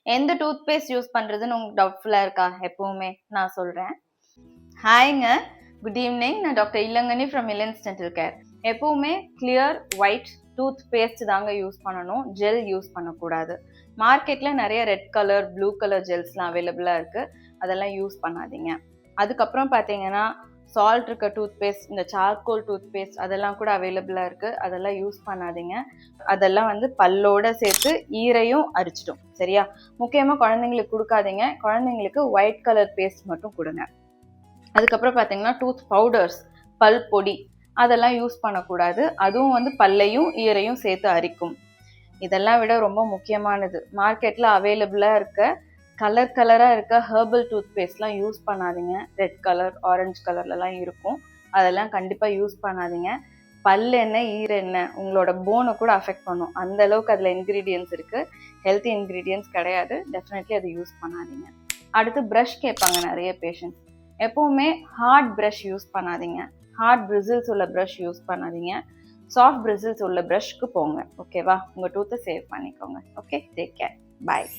எந்த tooth paste use பண்ணுறதுன்னு உங்களுக்கு டவுட்ஃபுல்லாக இருக்கா? எப்போவுமே நான் சொல்கிறேன். ஹாய்ங்க, குட் ஈவினிங். நான் டாக்டர் இளங்கனி ஃப்ரம் இலன்ஸ் டென்டல் கேர். எப்போவுமே கிளியர் ஒயிட் டூத் பேஸ்ட் தாங்க யூஸ் பண்ணணும், ஜெல் யூஸ் பண்ணக்கூடாது. மார்க்கெட்டில் நிறைய ரெட் கலர் ப்ளூ கலர் ஜெல்ஸ்லாம் அவைலபிளாக இருக்குது, அதெல்லாம் யூஸ் பண்ணாதீங்க. அதுக்கப்புறம் பார்த்தீங்கன்னா சால்ட் இருக்க டூத் பேஸ்ட், இந்த சார்கோல் டூத் பேஸ்ட் அதெல்லாம் கூட அவைலபிளாக இருக்குது, அதெல்லாம் யூஸ் பண்ணாதீங்க. அதெல்லாம் வந்து பல்லோட சேர்த்து ஈரையும் அரிச்சிடும். சரியா? முக்கியமாக குழந்தைங்களுக்கு கொடுக்காதீங்க. குழந்தைங்களுக்கு ஒயிட் கலர் பேஸ்ட் மட்டும் கொடுங்க. அதுக்கப்புறம் பார்த்தீங்கன்னா டூத் பவுடர்ஸ், பல் பொடி அதெல்லாம் யூஸ் பண்ணக்கூடாது. அதுவும் வந்து பல்லையும் ஈரையும் சேர்த்து அரிக்கும். இதெல்லாம் விட ரொம்ப முக்கியமானது, மார்க்கெட்டில் அவைலபிளாக இருக்க கலராக இருக்க ஹெர்பல் டூத் பேஸ்ட்லாம் யூஸ் பண்ணாதீங்க. ரெட் கலர் ஆரஞ்சு கலர்லலாம் இருக்கும், அதெல்லாம் கண்டிப்பாக யூஸ் பண்ணாதீங்க. பல்லெண்ணெய் ஈரெண்ணெய் உங்களோட போனை கூட அஃபெக்ட் பண்ணும், அந்த அளவுக்கு அதில் இன்க்ரீடியன்ஸ் இருக்குது. ஹெல்த்தி இன்க்ரீடியன்ஸ் கிடையாது, டெஃபினெட்லி அதை யூஸ் பண்ணாதீங்க. அடுத்து ப்ரஷ் கேட்பாங்க நிறைய பேஷண்ட்ஸ். எப்போவுமே ஹார்ட் ப்ரஷ் யூஸ் பண்ணாதீங்க. ஹார்ட் பிரிசில்ஸ் உள்ள ப்ரஷ் யூஸ் பண்ணாதீங்க. சாஃப்ட் பிரிசில்ஸ் உள்ள ப்ரஷ்க்கு போங்க. ஓகேவா? உங்கள் டூத்தை சேவ் பண்ணிக்கோங்க. ஓகே, டேக் கேர், பாய்.